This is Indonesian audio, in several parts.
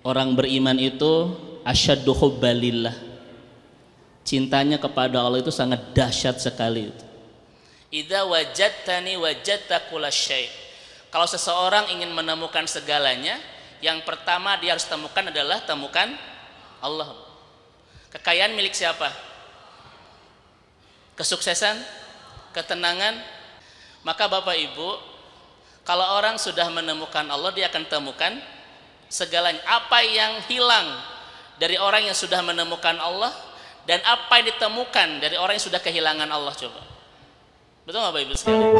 orang beriman itu asyaddu hubbalillah, cintanya kepada Allah itu sangat dahsyat sekali. Idza wajadtani wajadta kullasyai. Kalau seseorang ingin menemukan segalanya, yang pertama dia harus temukan adalah temukan Allah. Kekayaan milik siapa? Kesuksesan, ketenangan. Maka Bapak Ibu, kalau orang sudah menemukan Allah, dia akan temukan segalanya. Apa yang hilang dari orang yang sudah menemukan Allah dan apa yang ditemukan dari orang yang sudah kehilangan Allah, coba. Betul nggak Bapak Ibu sekalian?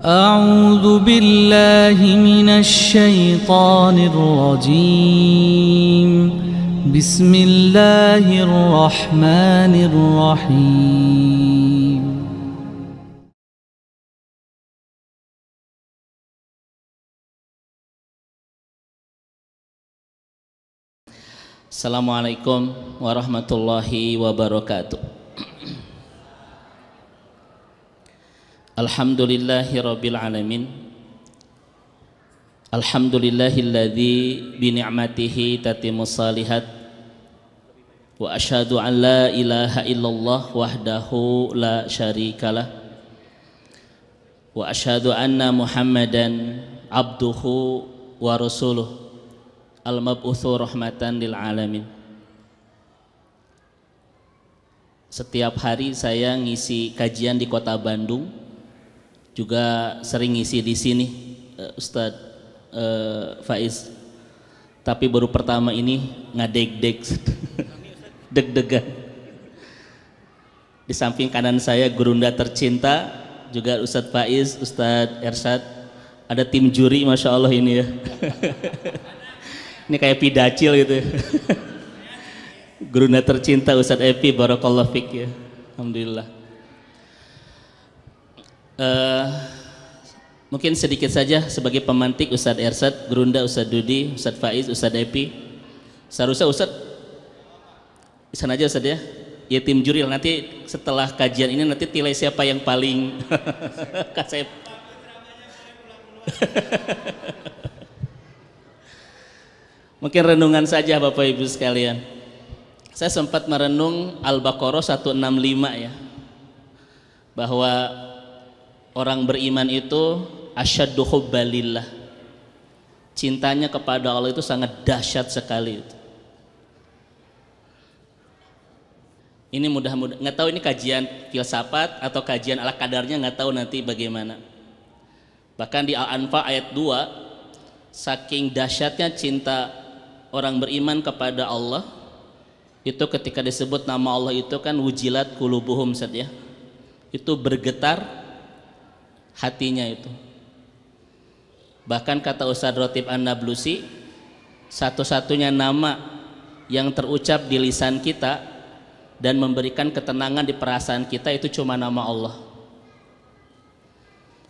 A'udzu billahi minasy syaithanir rajim. Bismillahirrahmanirrahim. Assalamualaikum warahmatullahi wabarakatuh. Alhamdulillahirabbil alamin. Alhamdulillahilladzi bi ni'matihi tatimmus shalihat. Wa asyhadu an la ilaha illallah wahdahu la syarikalah. Wa asyhadu anna Muhammadan abduhu wa rasuluh. Al-mab'utsu rahmatan lil alamin. Setiap hari saya ngisi kajian di Kota Bandung, juga sering ngisi di sini, Ustadz Faiz. Tapi baru pertama ini ngadeg-deg, deg-degan. Di samping kanan saya gurunda tercinta, juga Ustadz Faiz, Ustadz Ersyad. Ada tim juri, masya Allah ini ya. Ini kayak pidacil gitu. Gurunda tercinta Ustadz Epi, barakallahu fik ya. Alhamdulillah. Mungkin sedikit saja sebagai pemantik Ustadz Ersyad, Gurunda Ustadz Dudi, Ustadz Faiz, Ustadz Epi. Seharusnya Ustadz di sana aja Ustadz ya. Ya tim juri, nanti setelah kajian ini nanti nilai siapa yang paling kasep. Mungkin renungan saja Bapak Ibu sekalian. Saya sempat merenung Al-Baqarah 165 ya. Bahwa orang beriman itu asyaddu hubbalillah, cintanya kepada Allah itu sangat dahsyat sekali. Ini mudah-mudahan, nggak tahu ini kajian filsafat atau kajian ala kadarnya, nggak tahu nanti bagaimana. Bahkan di Al-Anfal ayat 2, saking dahsyatnya cinta orang beriman kepada Allah itu ketika disebut nama Allah itu kan wujilat qulubuhum ya. Itu bergetar hatinya itu. Bahkan kata Ustadz Rotib An-Nablusi, satu-satunya nama yang terucap di lisan kita dan memberikan ketenangan di perasaan kita itu cuma nama Allah.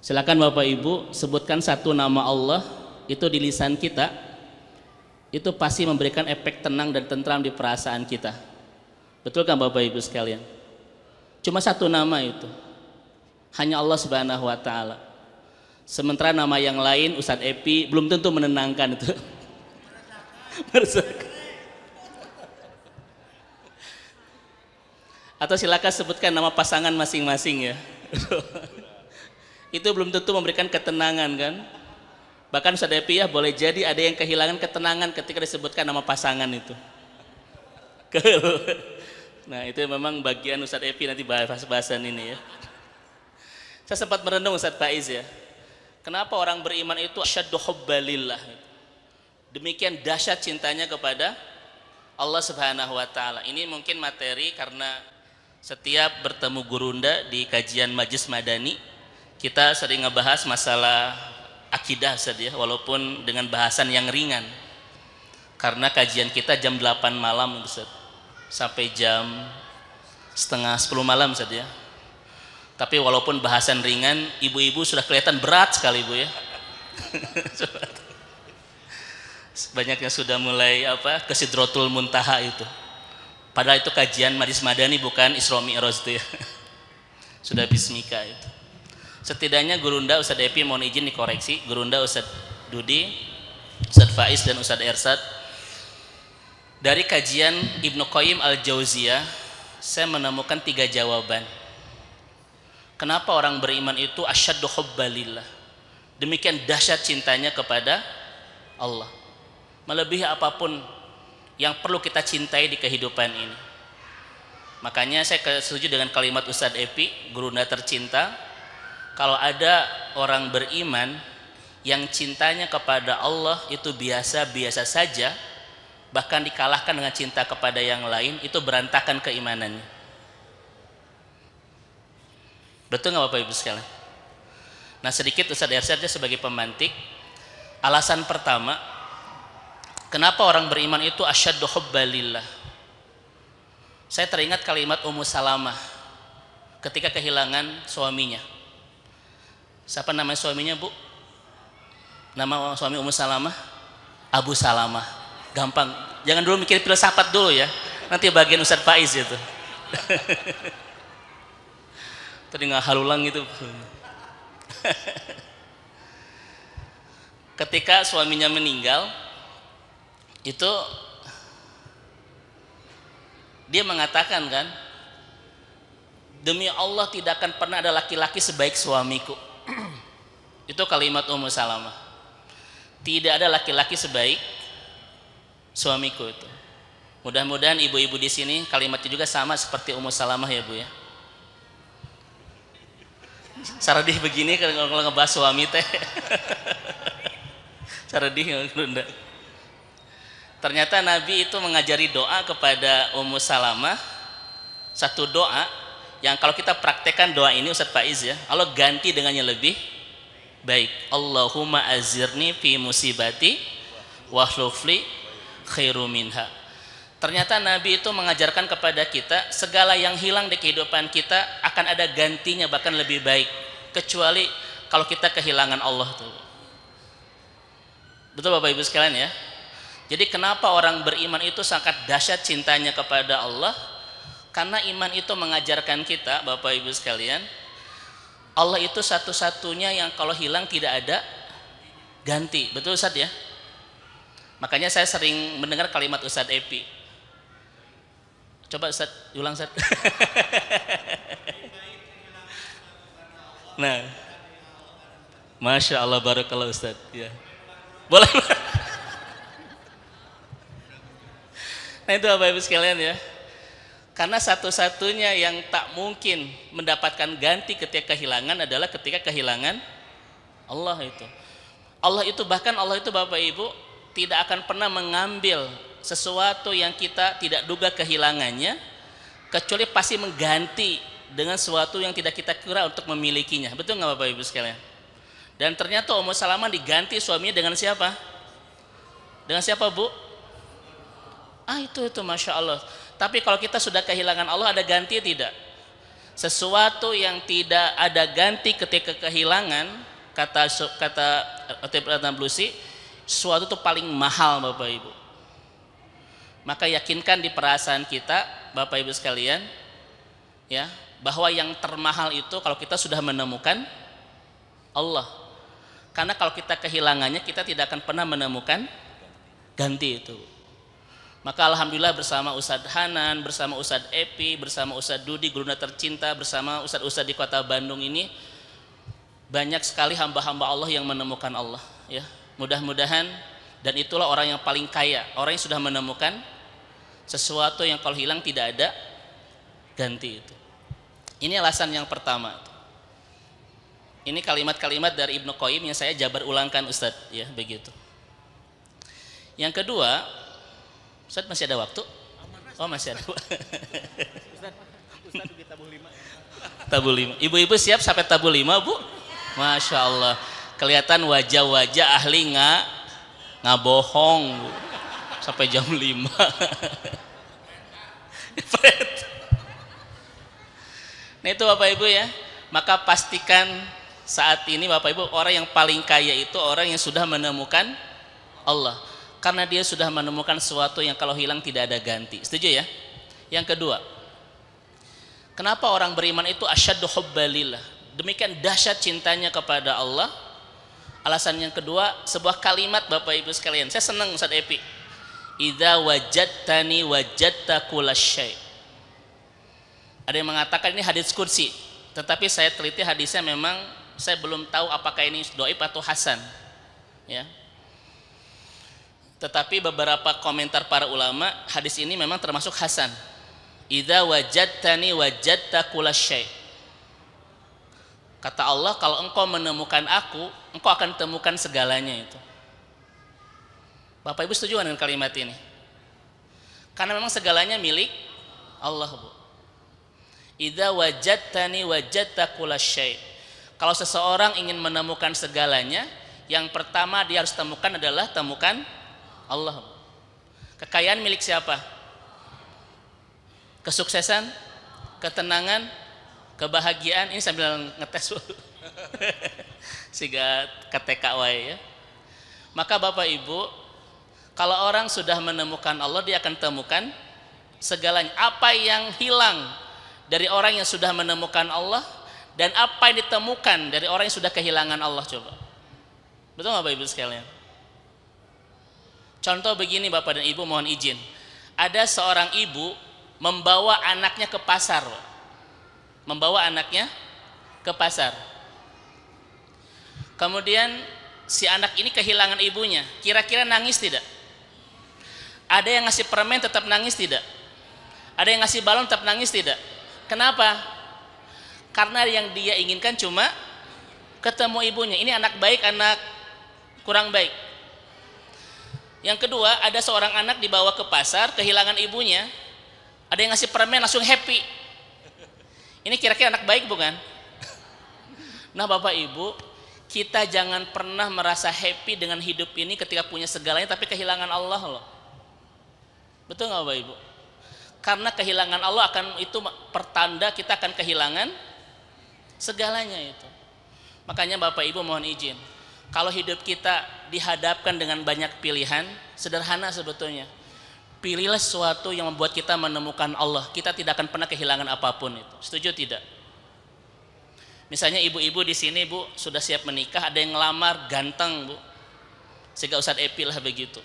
Silakan Bapak Ibu sebutkan satu nama Allah itu di lisan kita, itu pasti memberikan efek tenang dan tentram di perasaan kita. Betul kan Bapak Ibu sekalian? Cuma satu nama itu, hanya Allah Subhanahu wa Ta'ala. Sementara nama yang lain Ustadz Epi belum tentu menenangkan itu. Atau silakan sebutkan nama pasangan masing-masing ya. Itu belum tentu memberikan ketenangan kan. Bahkan Ustadz Epi ya boleh jadi ada yang kehilangan ketenangan ketika disebutkan nama pasangan itu. Nah itu memang bagian Ustadz Epi nanti bahas-bahasan ini ya. Saya sempat merenung Ustadz Faiz ya. Kenapa orang beriman itu asyaddu hubbalillah, demikian dahsyat cintanya kepada Allah Subhanahu wa Ta'ala. Ini mungkin materi karena setiap bertemu gurunda di kajian Majlis Madani kita sering ngebahas masalah akidah saja, walaupun dengan bahasan yang ringan. Karena kajian kita jam 8 malam Ustaz, sampai jam setengah 10 malam saja. Tapi walaupun bahasan ringan, ibu-ibu sudah kelihatan berat sekali Bu ya. Banyak yang sudah mulai ke Sidratul Muntaha itu. Padahal itu kajian Majlis Madani bukan Isra Mi'raj itu ya. Sudah bismika itu. Setidaknya Gurunda Ustadz Epi mohon izin dikoreksi, Gurunda Ustadz Dudi, Ustadz Faiz dan Ustadz Ersad, dari kajian Ibnu Qayyim Al-Jauziyah saya menemukan 3 jawaban. Kenapa orang beriman itu asyaddu hubbalillah, demikian dahsyat cintanya kepada Allah, melebihi apapun yang perlu kita cintai di kehidupan ini. Makanya saya setuju dengan kalimat Ustadz Epi, Gurunda tercinta, kalau ada orang beriman yang cintanya kepada Allah itu biasa-biasa saja, bahkan dikalahkan dengan cinta kepada yang lain, itu berantakan keimanannya. Betul nggak Bapak Ibu sekalian? Nah, sedikit Ustadz Ersad sebagai pemantik. Alasan pertama, kenapa orang beriman itu asyaddu hubbalillah. Saya teringat kalimat Ummu Salamah ketika kehilangan suaminya. Siapa nama suaminya, Bu? Nama suami Ummu Salamah? Abu Salamah. Gampang. Jangan dulu mikir filsafat dulu ya. Nanti bagian Ustadz Faiz itu. Tadi nggak halulang itu. Ketika suaminya meninggal, itu dia mengatakan kan, demi Allah tidak akan pernah ada laki-laki sebaik suamiku. Itu kalimat Ummu Salamah. Tidak ada laki-laki sebaik suamiku itu. Mudah-mudahan ibu-ibu di sini kalimatnya juga sama seperti Ummu Salamah ya Bu ya. Saradih begini kalau ngebahas suami teh. Saradih Gurunda. Ternyata Nabi itu mengajari doa kepada Ummu Salamah, satu doa yang kalau kita praktekkan doa ini Ustadz Faiz ya, Allah ganti dengan yang lebih baik. Allahumma azirni fi musibati wahlufli khairu minha. Ternyata Nabi itu mengajarkan kepada kita segala yang hilang di kehidupan kita akan ada gantinya, bahkan lebih baik, kecuali kalau kita kehilangan Allah tuh. Betul Bapak Ibu sekalian ya. Jadi kenapa orang beriman itu sangat dahsyat cintanya kepada Allah? Karena iman itu mengajarkan kita Bapak Ibu sekalian, Allah itu satu-satunya yang kalau hilang tidak ada ganti. Betul Ustadz ya? Makanya saya sering mendengar kalimat Ustadz Epi. Coba Ustadz, ulang Ustadz. Nah, Masya Allah, barakallah Ustadz ya. Boleh. Nah itu Bapak Ibu sekalian ya. Karena satu-satunya yang tak mungkin mendapatkan ganti ketika kehilangan adalah ketika kehilangan Allah itu. Allah itu bahkan Allah itu Bapak Ibu tidak akan pernah mengambil sesuatu yang kita tidak duga kehilangannya, kecuali pasti mengganti dengan sesuatu yang tidak kita kira untuk memilikinya. Betul nggak Bapak Ibu sekalian? Dan ternyata Ummu Salamah diganti suaminya dengan siapa? Dengan siapa Bu? Itu Masya Allah. Tapi kalau kita sudah kehilangan Allah, ada ganti tidak? Sesuatu yang tidak ada ganti ketika kehilangan, kata Khatib Al-Nablusi, sesuatu itu paling mahal Bapak Ibu. Maka yakinkan di perasaan kita Bapak Ibu sekalian ya, bahwa yang termahal itu kalau kita sudah menemukan Allah. Karena kalau kita kehilangannya, kita tidak akan pernah menemukan ganti itu. Maka alhamdulillah bersama Ustadz Hanan, bersama Ustadz Epi, bersama Ustadz Dudi, Gurunda tercinta, bersama Ustadz di kota Bandung ini, banyak sekali hamba-hamba Allah yang menemukan Allah ya. Mudah-mudahan, dan itulah orang yang paling kaya, orang yang sudah menemukan sesuatu yang kalau hilang tidak ada ganti itu. Ini alasan yang pertama. Ini kalimat-kalimat dari Ibnu Qayyim yang saya jabar ulangkan Ustadz ya, begitu. Yang kedua, Ustadz masih ada waktu? Oh masih ada. Ustadz di tabuh 5. Tabuh 5. Ibu-ibu siap sampai tabuh 5 Bu? Masya Allah. Kelihatan wajah-wajah ahli nggak bohong Bu. Sampai jam 5. Nah itu Bapak Ibu ya. Maka pastikan saat ini Bapak Ibu, orang yang paling kaya itu orang yang sudah menemukan Allah. Karena dia sudah menemukan sesuatu yang kalau hilang tidak ada ganti. Setuju ya? Yang kedua, kenapa orang beriman itu asyaddu hubbalillah, Demikian dahsyat cintanya kepada Allah. Alasan yang kedua, sebuah kalimat Bapak Ibu sekalian. Saya senang Ustaz Epi. Idza wajadtani wajadta kullasyai. Ada yang mengatakan ini hadits qudsi, tetapi saya teliti hadisnya, memang saya belum tahu apakah ini dhaif atau hasan. Ya. Tetapi beberapa komentar para ulama, hadis ini memang termasuk hasan. Idza wajadtani wajadta kullasyai. Kata Allah, kalau engkau menemukan aku, engkau akan temukan segalanya itu. Bapak Ibu setuju dengan kalimat ini? Karena memang segalanya milik Allah, Bu. Idza wajadtani wajadta kullasyai. Kalau seseorang ingin menemukan segalanya, yang pertama dia harus temukan adalah temukan Allah. Kekayaan milik siapa? Kesuksesan, ketenangan, kebahagiaan, ini sambil ngetes sehingga KTK ya. Maka Bapak Ibu, kalau orang sudah menemukan Allah, dia akan temukan segalanya. Apa yang hilang dari orang yang sudah menemukan Allah, dan apa yang ditemukan dari orang yang sudah kehilangan Allah, coba. Betul nggak Bapak Ibu sekalian? Contoh begini Bapak dan Ibu, mohon izin. Ada seorang ibu membawa anaknya ke pasar, membawa anaknya ke pasar. Kemudian si anak ini kehilangan ibunya. Kira-kira nangis tidak? Ada yang ngasih permen tetap nangis tidak? Ada yang ngasih balon tetap nangis tidak? Kenapa? Karena yang dia inginkan cuma ketemu ibunya. Ini anak baik, anak kurang baik. Yang kedua, ada seorang anak dibawa ke pasar, kehilangan ibunya. Ada yang ngasih permen langsung happy. Ini kira-kira anak baik bukan? Nah Bapak Ibu, kita jangan pernah merasa happy dengan hidup ini ketika punya segalanya tapi kehilangan Allah loh. Betul nggak Bapak Ibu? Karena kehilangan Allah itu pertanda kita akan kehilangan segalanya itu. Makanya Bapak Ibu mohon izin, kalau hidup kita dihadapkan dengan banyak pilihan, sederhana sebetulnya. Pilihlah sesuatu yang membuat kita menemukan Allah. Kita tidak akan pernah kehilangan apapun itu. Setuju tidak? Misalnya ibu-ibu di sini, Bu, sudah siap menikah, ada yang ngelamar ganteng, Bu. Sehingga Ustadz Epi lah begitu.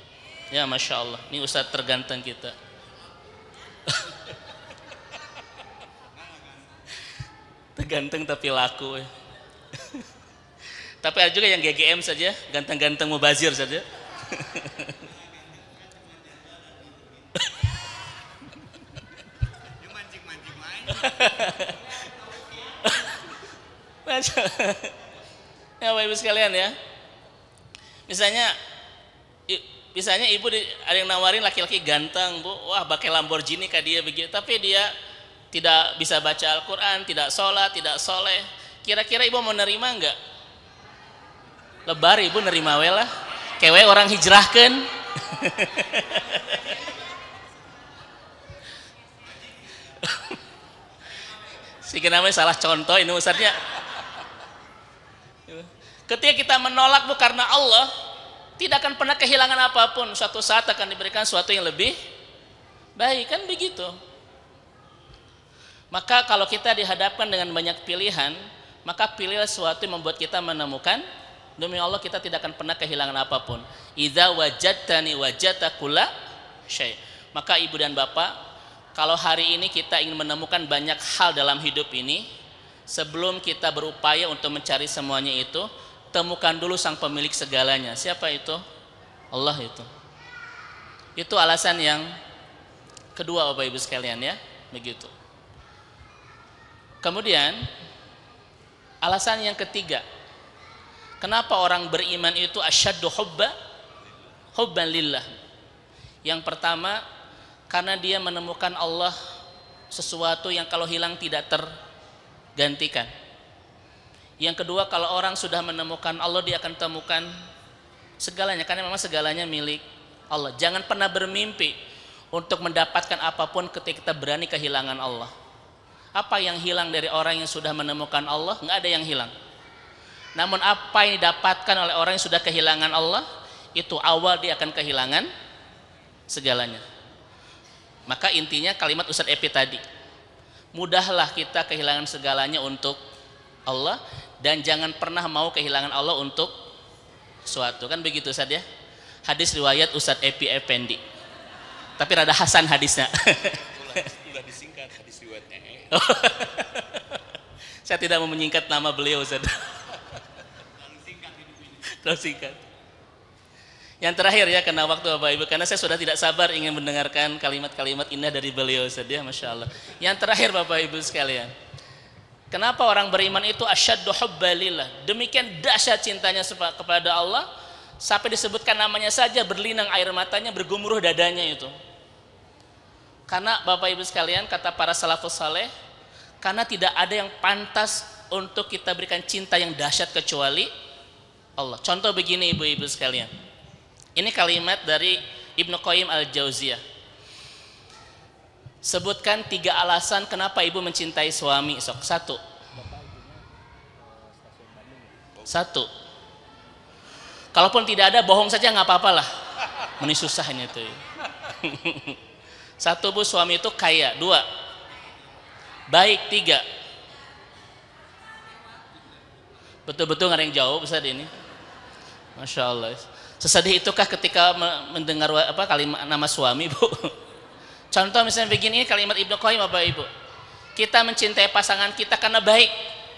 Ya Masya Allah, ini Ustadz terganteng kita. Terganteng tapi laku. Tapi ada juga yang GGM saja, ganteng-ganteng mubazir saja. Ya Bapak Ibu sekalian ya, misalnya ibu ada yang nawarin laki-laki ganteng, Bu, wah pakai Lamborghini kayak dia begitu, tapi dia tidak bisa baca Al-Quran, tidak sholat, tidak soleh. Kira-kira ibu mau nerima enggak? Lebar ibu nerima welah, kewe orang hijrahkan. Sehingga namanya salah contoh ini Ustaznya. Ketika kita menolak Bu karena Allah, tidak akan pernah kehilangan apapun. Suatu saat akan diberikan sesuatu yang lebih baik, kan begitu. Maka kalau kita dihadapkan dengan banyak pilihan, maka pilihlah sesuatu yang membuat kita menemukan. Demi Allah kita tidak akan pernah kehilangan apapun. Idza wajadtani wajadta kulla syai. Maka ibu dan bapak, kalau hari ini kita ingin menemukan banyak hal dalam hidup ini, sebelum kita berupaya untuk mencari semuanya itu, temukan dulu sang pemilik segalanya. Siapa itu? Allah itu. Itu alasan yang kedua Bapak Ibu sekalian ya, begitu. Kemudian alasan yang ketiga, kenapa orang beriman itu asyaddu hubban lillah? Yang pertama, karena dia menemukan Allah sesuatu yang kalau hilang tidak tergantikan. Yang kedua, kalau orang sudah menemukan Allah, dia akan temukan segalanya, karena memang segalanya milik Allah. Jangan pernah bermimpi untuk mendapatkan apapun ketika kita berani kehilangan Allah. Apa yang hilang dari orang yang sudah menemukan Allah? Nggak ada yang hilang. Namun apa yang didapatkan oleh orang yang sudah kehilangan Allah, itu awal dia akan kehilangan segalanya. Maka intinya kalimat Ustadz Epi tadi, mudahlah kita kehilangan segalanya untuk Allah, dan jangan pernah mau kehilangan Allah untuk suatu. Kan begitu Ustaz ya. Hadis riwayat Ustaz Epi Effendi. Tapi rada hasan hadisnya. Udah disingkat hadis riwayat Saya tidak mau menyingkat nama beliau Ustaz. Terlalu singkat. Yang terakhir ya, karena waktu Bapak Ibu, karena saya sudah tidak sabar ingin mendengarkan kalimat-kalimat indah dari beliau Ustaz ya, Masya Allah. Yang terakhir Bapak Ibu sekalian, kenapa orang beriman itu asyaddu hubbalillah, demikian dahsyat cintanya kepada Allah, sampai disebutkan namanya saja berlinang air matanya, bergumuruh dadanya itu. Karena Bapak Ibu sekalian, kata para salafus saleh, karena tidak ada yang pantas untuk kita berikan cinta yang dahsyat kecuali Allah. Contoh begini ibu-ibu sekalian, ini kalimat dari Ibnu Qayyim al-Jauziyah. Sebutkan 3 alasan kenapa ibu mencintai suami. Sok. Satu. Kalaupun tidak ada, bohong saja nggak apa-apalah. Ini susah ini tuh. 1, Bu, suami itu kaya. 2, baik. 3, betul-betul nggak ada yang jawab Ustaz ini. Masya Allah. Sesedih itukah ketika mendengar kalimat nama suami, Bu? Contoh misalnya begini, kalimat Ibnu Qayyim Bapak Ibu. Kita mencintai pasangan kita karena baik.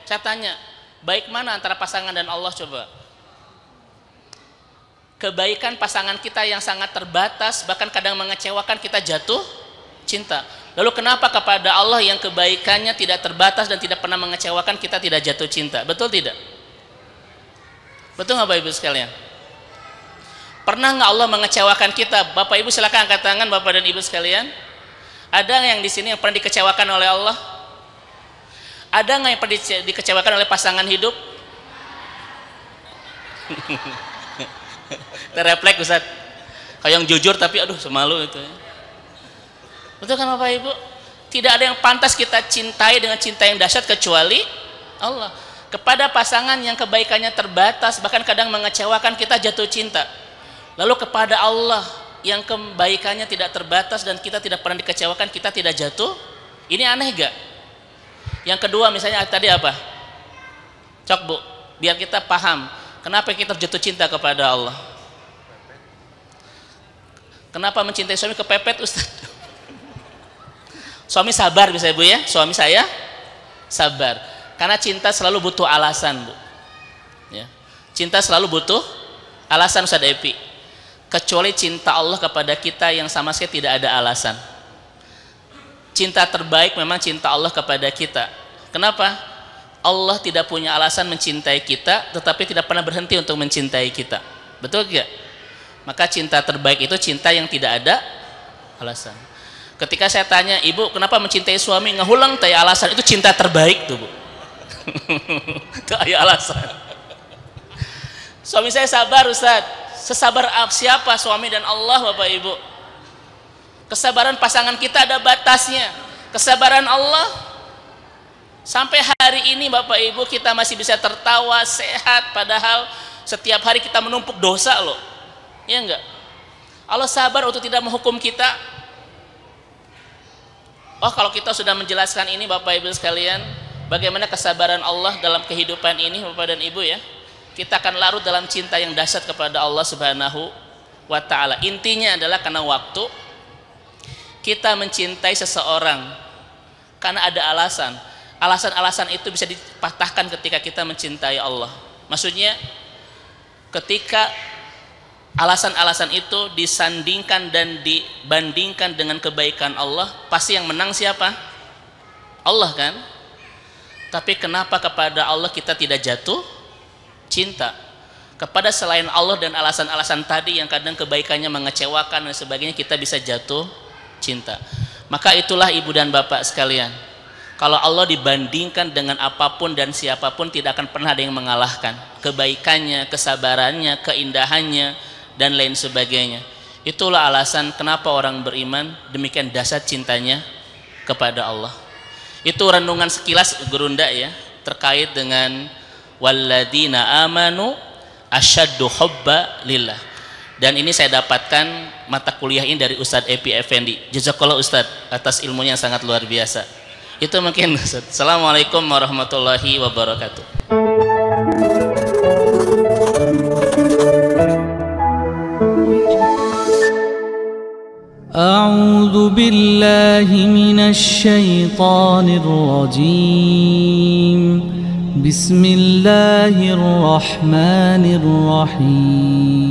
Saya tanya, baik mana antara pasangan dan Allah coba? Kebaikan pasangan kita yang sangat terbatas, bahkan kadang mengecewakan, kita jatuh cinta. Lalu kenapa kepada Allah yang kebaikannya tidak terbatas dan tidak pernah mengecewakan, kita tidak jatuh cinta? Betul tidak? Betul nggak Bapak Ibu sekalian? Pernah nggak Allah mengecewakan kita? Bapak Ibu silakan angkat tangan Bapak dan Ibu sekalian. Ada yang di sini yang pernah dikecewakan oleh Allah? Ada nggak yang pernah dikecewakan oleh pasangan hidup? Terrefleks Ustaz. Kayak yang jujur tapi aduh semalu itu ya. Betul kan Bapak Ibu? Tidak ada yang pantas kita cintai dengan cinta yang dahsyat kecuali Allah. Kepada pasangan yang kebaikannya terbatas, bahkan kadang mengecewakan, kita jatuh cinta. Lalu kepada Allah yang kebaikannya tidak terbatas dan kita tidak pernah dikecewakan, kita tidak jatuh. Ini aneh gak? Yang kedua misalnya tadi apa? Cok Bu, biar kita paham kenapa kita jatuh cinta kepada Allah. Kenapa mencintai suami kepepet Ustaz? Suami sabar bisa Bu ya, suami saya sabar. Karena cinta selalu butuh alasan Bu ya. Cinta selalu butuh alasan Ustaz Epi. Kecuali cinta Allah kepada kita yang sama sekali tidak ada alasan. Cinta terbaik memang cinta Allah kepada kita. Kenapa? Allah tidak punya alasan mencintai kita, tetapi tidak pernah berhenti untuk mencintai kita. Betul tidak? Maka cinta terbaik itu cinta yang tidak ada alasan. Ketika saya tanya, ibu kenapa mencintai suami, ngehulang tanya alasan, itu cinta terbaik tuh Bu. Itu ada alasan. Suami saya sabar Ustaz. Sesabar siapa? Suami dan Allah Bapak Ibu. Kesabaran pasangan kita ada batasnya. Kesabaran Allah, sampai hari ini Bapak Ibu kita masih bisa tertawa sehat, padahal setiap hari kita menumpuk dosa loh. Iya enggak? Allah sabar untuk tidak menghukum kita. Oh, kalau kita sudah menjelaskan ini Bapak Ibu sekalian, bagaimana kesabaran Allah dalam kehidupan ini Bapak dan Ibu ya, kita akan larut dalam cinta yang dahsyat kepada Allah Subhanahu wa Ta'ala. Intinya adalah karena waktu kita mencintai seseorang karena ada alasan. Alasan-alasan itu bisa dipatahkan ketika kita mencintai Allah. Maksudnya ketika alasan-alasan itu disandingkan dan dibandingkan dengan kebaikan Allah, pasti yang menang siapa? Allah kan? Tapi kenapa kepada Allah kita tidak jatuh cinta? Kepada selain Allah dan alasan-alasan tadi yang kadang kebaikannya mengecewakan dan sebagainya, kita bisa jatuh cinta. Maka itulah ibu dan bapak sekalian, kalau Allah dibandingkan dengan apapun dan siapapun, tidak akan pernah ada yang mengalahkan kebaikannya, kesabarannya, keindahannya, dan lain sebagainya. Itulah alasan kenapa orang beriman demikian dahsyat cintanya kepada Allah. Itu renungan sekilas Gurunda ya, terkait dengan walladzina amanu asyaddu hubba lillah. Dan ini saya dapatkan mata kuliah ini dari Ustadz Epi Effendi. Jazakallah Ustadz atas ilmunya yang sangat luar biasa. Itu mungkin Ustaz. Assalamualaikum warahmatullahi wabarakatuh. أعوذ بالله من الشيطان الرجيم بسم الله الرحمن الرحيم